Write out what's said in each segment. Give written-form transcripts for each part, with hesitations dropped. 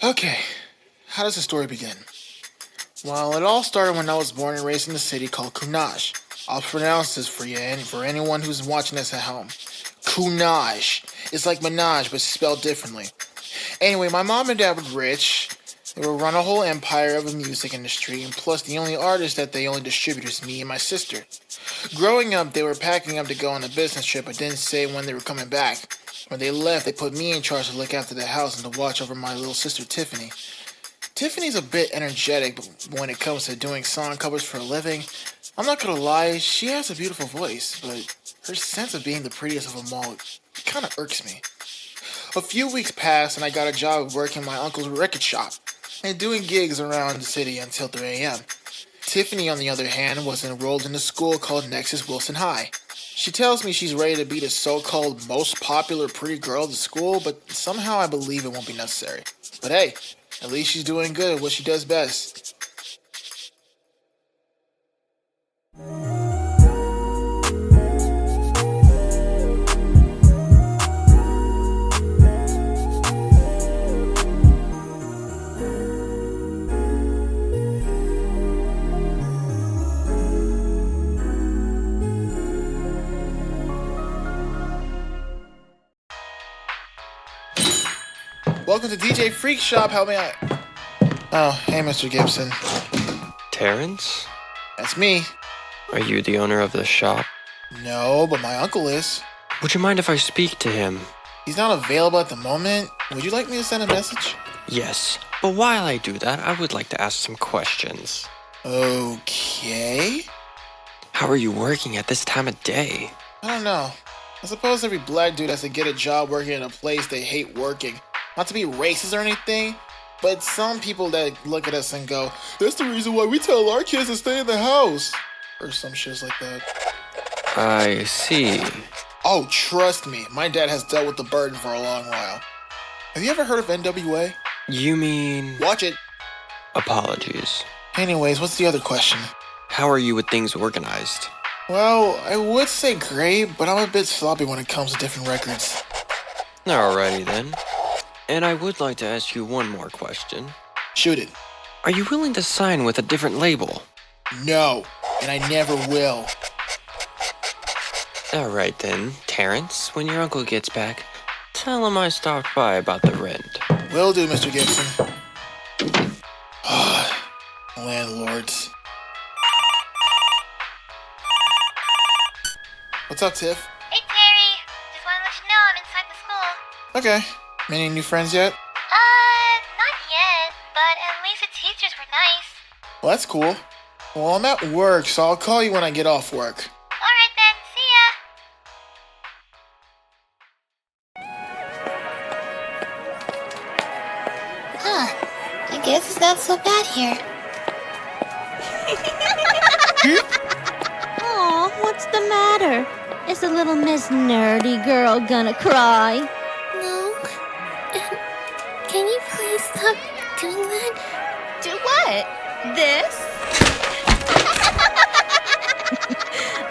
Okay, how does the story begin? Well, it all started when I was born and raised in a city called Kunage. I'll pronounce this for you and for anyone who's watching this at home. Kunage. It's like Minaj, but spelled differently. Anyway, my mom and dad were rich. They would run a whole empire of the music industry, and plus the only artist that they only distribute is me and my sister. Growing up, they were packing up to go on a business trip, but didn't say when they were coming back. When they left, they put me in charge to look after the house and to watch over my little sister Tiffany. Tiffany's a bit energetic when it comes to doing song covers for a living. I'm not gonna lie, she has a beautiful voice, but her sense of being the prettiest of them all kinda irks me. A few weeks passed and I got a job working my uncle's record shop and doing gigs around the city until 3 a.m. Tiffany, on the other hand, was enrolled in a school called Nexus Wilson High. She tells me she's ready to be the so-called most popular pretty girl at the school, but somehow I believe it won't be necessary. But hey, at least she's doing good at what she does best. Welcome to DJ Freak Shop. How may I? Oh, hey, Mr. Gibson. Terrence? That's me. Are you the owner of the shop? No, but my uncle is. Would you mind if I speak to him? He's not available at the moment. Would you like me to send a message? Yes, but while I do that, I would like to ask some questions. Okay. How are you working at this time of day? I don't know. I suppose every black dude has to get a job working in a place they hate working. Not to be racist or anything, but some people that look at us and go, that's the reason why we tell our kids to stay in the house. Or some shit like that. I see. Oh, trust me, my dad has dealt with the burden for a long while. Have you ever heard of NWA? You mean... Watch it. Apologies. Anyways, what's the other question? How are you with things organized? Well, I would say great, but I'm a bit sloppy when it comes to different records. Alrighty then. And I would like to ask you one more question. Shoot it. Are you willing to sign with a different label? No, and I never will. Alright then, Terrence, when your uncle gets back, tell him I stopped by about the rent. Will do, Mr. Gibson. Landlords. What's up, Tiff? Hey, Terry. Just want to let you know I'm inside the school. Okay. Any new friends yet? Not yet, but at least the teachers were nice. Well, that's cool. Well, I'm at work, so I'll call you when I get off work. Alright then, see ya. I guess it's not so bad here. Aw, what's the matter? Is the little Miss Nerdy girl gonna cry? No. Can you please stop doing that? Do what? This?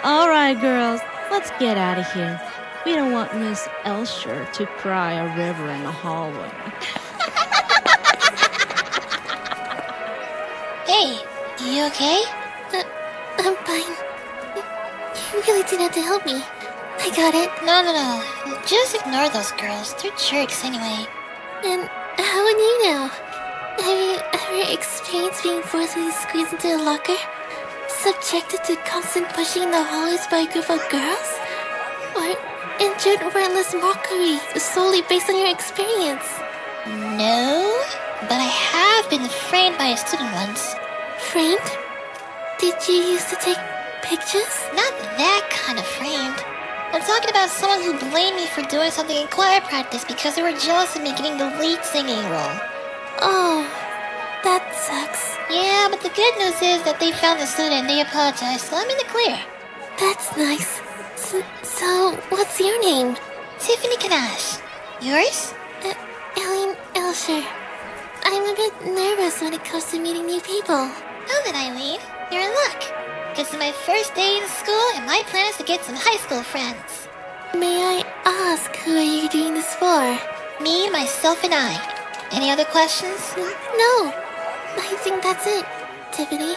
All right, girls, let's get out of here. We don't want Miss Elsher to cry a river in the hallway. Hey, you okay? I'm fine. You really didn't have to help me. I got it. No. Just ignore those girls. They're jerks anyway. And how would you know? Have you ever experienced being forcibly squeezed into a locker? Subjected to constant pushing in the hallways by a group of girls? Or endured wordless mockery solely based on your experience? No, but I have been framed by a student once. Framed? Did you used to take pictures? Not that kind of framed. I'm talking about someone who blamed me for doing something in choir practice because they were jealous of me getting the lead singing role. Oh, that sucks. Yeah, but the good news is that they found the student and they apologized, so I'm in the clear. That's nice. So what's your name? Tiffany Kunage. Yours? Eileen Elsher. I'm a bit nervous when it comes to meeting new people. Oh, then Eileen, you're in luck. This is my first day in school, and my plan is to get some high school friends. May I ask, who are you doing this for? Me, myself, and I. Any other questions? No, I think that's it, Tiffany.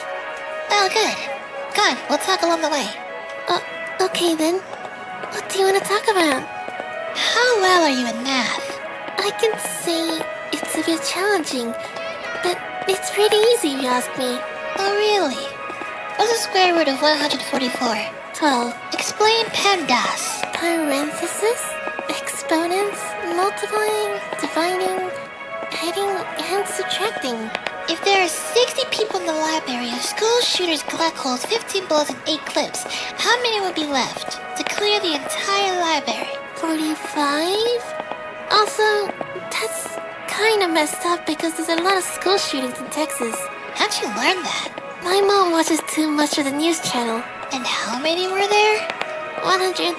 Oh, good. Come on, we'll talk along the way. Okay then. What do you want to talk about? How well are you in math? I can say it's a bit challenging, but it's pretty easy if you ask me. Oh, really? What's the square root of 144? 12. Explain PEMDAS. Parentheses, exponents, multiplying, dividing, adding, and subtracting. If there are 60 people in the library and school shooters Glock holds 15 bullets and 8 clips, how many would be left to clear the entire library? 45? Also, that's kind of messed up because there's a lot of school shootings in Texas. How'd you learn that? My mom watches too much of the news channel. And how many were there? 135.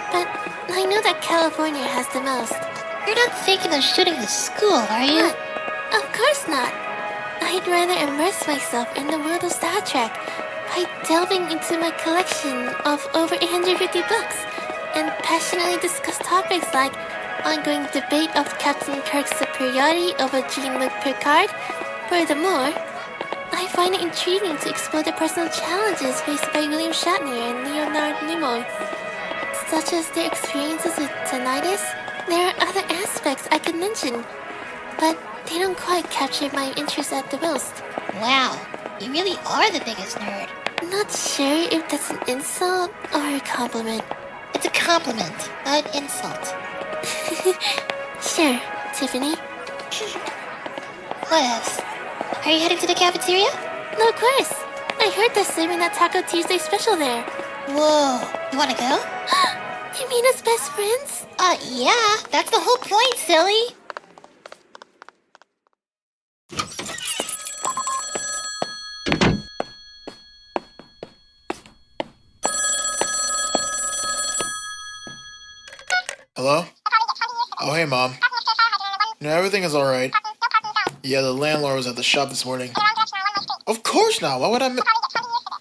But I know that California has the most. You're not thinking of shooting the school, are you? What? Of course not. I'd rather immerse myself in the world of Star Trek by delving into my collection of over 850 books and passionately discuss topics like ongoing debate of Captain Kirk's superiority over Jean-Luc Picard. Furthermore, I find it intriguing to explore the personal challenges faced by William Shatner and Leonard Nimoy, such as their experiences with tinnitus. There are other aspects I could mention, but they don't quite capture my interest at the most. Wow, you really are the biggest nerd. Not sure if that's an insult or a compliment. It's a compliment, not an insult. Sure, Tiffany. What else? Are you heading to the cafeteria? No, of course. I heard they're serving that Taco Tuesday special there. Whoa, you wanna go? You mean as best friends? Yeah, that's the whole point, silly. Hello? Oh, hey, Mom. No, everything is alright. Yeah, the landlord was at the shop this morning. Of course not. Why would I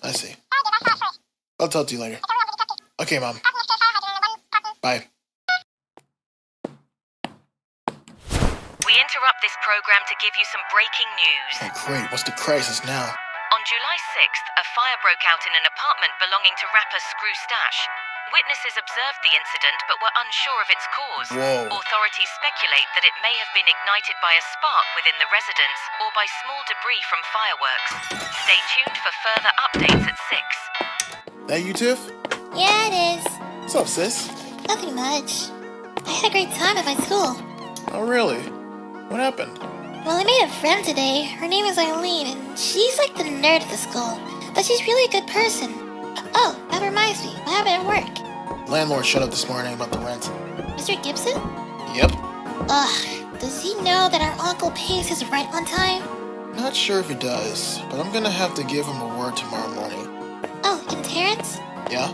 I see. I'll talk to you later. Okay, Mom. Bye. We interrupt this program to give you some breaking news. Oh, great. What's the crisis now? On July 6th, a fire broke out in an apartment belonging to rapper Screw Stash. Witnesses observed the incident but were unsure of its cause. Whoa. Authorities speculate that it may have been ignited by a spark within the residence or by small debris from fireworks. Stay tuned for further updates at 6. That you, Tiff? Yeah, it is. What's up, sis? Nothing much. I had a great time at my school. Oh, really? What happened? Well, I made a friend today. Her name is Eileen, and she's like the nerd at the school. But she's really a good person. Oh, that reminds me. What happened at work? Landlord shut up this morning about the rent. Mr. Gibson? Yep. Ugh, does he know that our uncle pays his rent on time? Not sure if he does, but I'm gonna have to give him a word tomorrow morning. Oh, and Terrence? Yeah?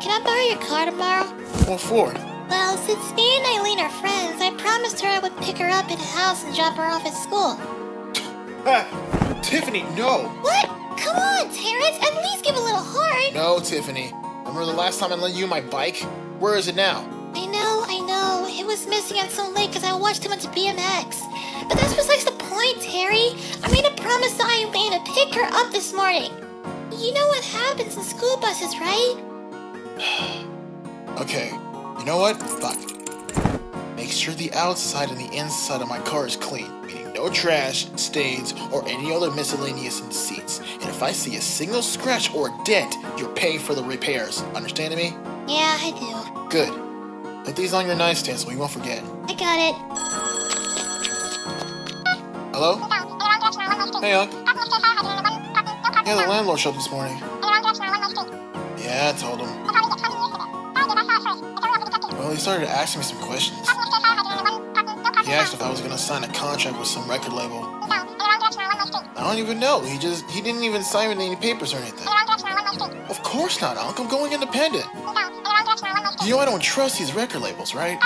Can I borrow your car tomorrow? What for? Well, since me and Eileen are friends, I promised her I would pick her up in a house and drop her off at school. Tiffany, no! What? Come on, Terrence, at least give a little heart. No, Tiffany. Remember the last time I lent you my bike? Where is it now? I know. It was missing out so late because I watched too much BMX. But that's besides the point, Terry. I made a promise to Eileen to pick her up this morning. You know what happens in school buses, right? Okay, you know what? Fuck. Make sure the outside and the inside of my car is clean, meaning no trash, stains, or any other miscellaneous in the seats. And if I see a single scratch or a dent, you're paying for the repairs. Understanding me? Yeah, I do. Good. Put these on your nightstand so we won't forget. I got it. Hello? Hey, Unc. Yeah, the landlord showed up this morning. Yeah, I told him. Well, he started asking me some questions. He asked if I was gonna sign a contract with some record label. I don't even know. He didn't even sign any papers or anything. Of course not, Unc. I'm going independent. You know I don't trust these record labels, right?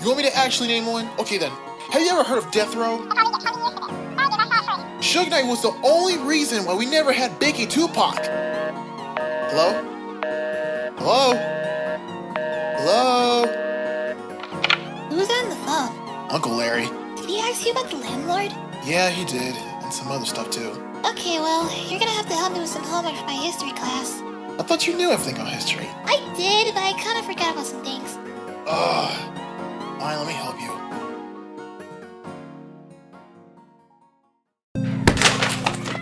You want me to actually name one? Okay then. Have you ever heard of Death Row? Suge Knight was the only reason why we never had Biggie Tupac. Hello? Hello? Hello? Who's on the phone? Uncle Larry. ask you about the landlord? Yeah, he did. And some other stuff, too. Okay, well, you're gonna have to help me with some homework for my history class. I thought you knew everything on history. I did, but I kind of forgot about some things. Ugh. Fine, let me help you.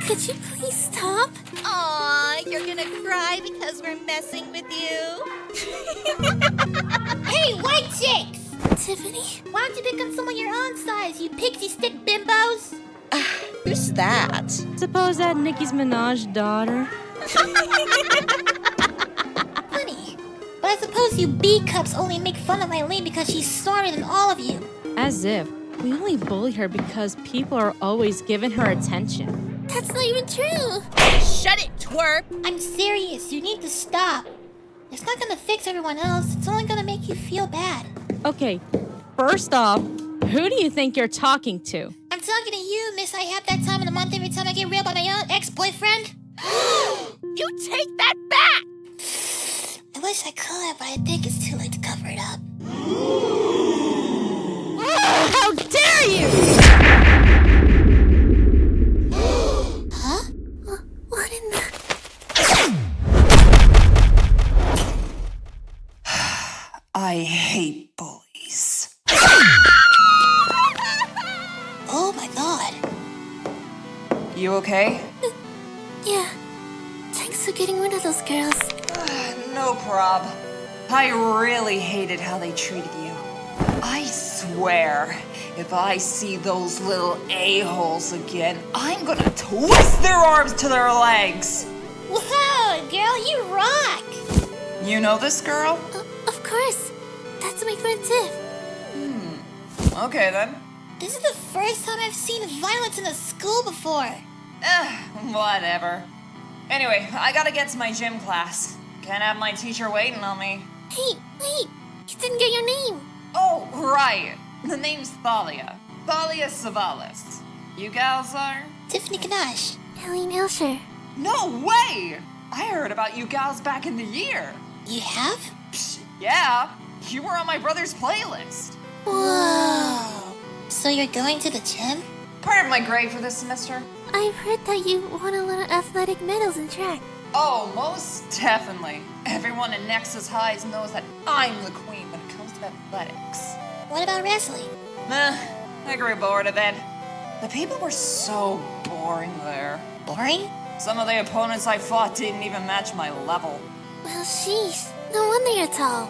Could you please stop? Aw, you're gonna cry because we're messing with you? Hey, white chicks! Tiffany? Why don't you pick on someone your own size, you pixie stick bimbos? Who's that? Suppose that Nicki's Minaj daughter? Funny. But I suppose you B-cups only make fun of Eileen because she's smarter than all of you. As if. We only bully her because people are always giving her attention. That's not even true. Shut it, twerp! I'm serious, you need to stop. It's not gonna fix everyone else, it's only gonna make you feel bad. Okay, first off, who do you think you're talking to? I'm talking to you, miss. I have that time in the month every time I get reeled by my own ex-boyfriend. You take that back! I wish I could, but I think it's too late to cover it up. How dare you! Huh? What in the... I hate bullies. Oh my god. You okay? Yeah. Thanks for getting rid of those girls. No prob. I really hated how they treated you. I swear, if I see those little a-holes again, I'm gonna twist their arms to their legs. Whoa, girl, you rock! You know this girl? Of course. That's my friend Tiff. Okay then. This is the first time I've seen violence in a school before. Whatever. Anyway, I gotta get to my gym class. Can't have my teacher waiting on me. Hey, wait. You didn't get your name. Oh, right. The name's Thalia. Thalia Savalas. You gals are? Tiffany Kunage. Helene Elsher. No way! I heard about you gals back in the year. You have? Psh, yeah, you were on my brother's playlist. Whoa. So you're going to the gym? Part of my grade for this semester. I've heard that you won a lot of athletic medals in track. Oh, most definitely. Everyone in Nexus Highs knows that I'm the queen when it comes to athletics. What about wrestling? I grew bored of it. The people were so boring there. Boring? Some of the opponents I fought didn't even match my level. Well, sheesh. No wonder you're tall.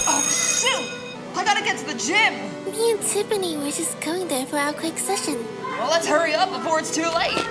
Oh, shoot! I gotta get to the gym! Me and Tiffany were just going there for our quick session. Well, let's hurry up before it's too late.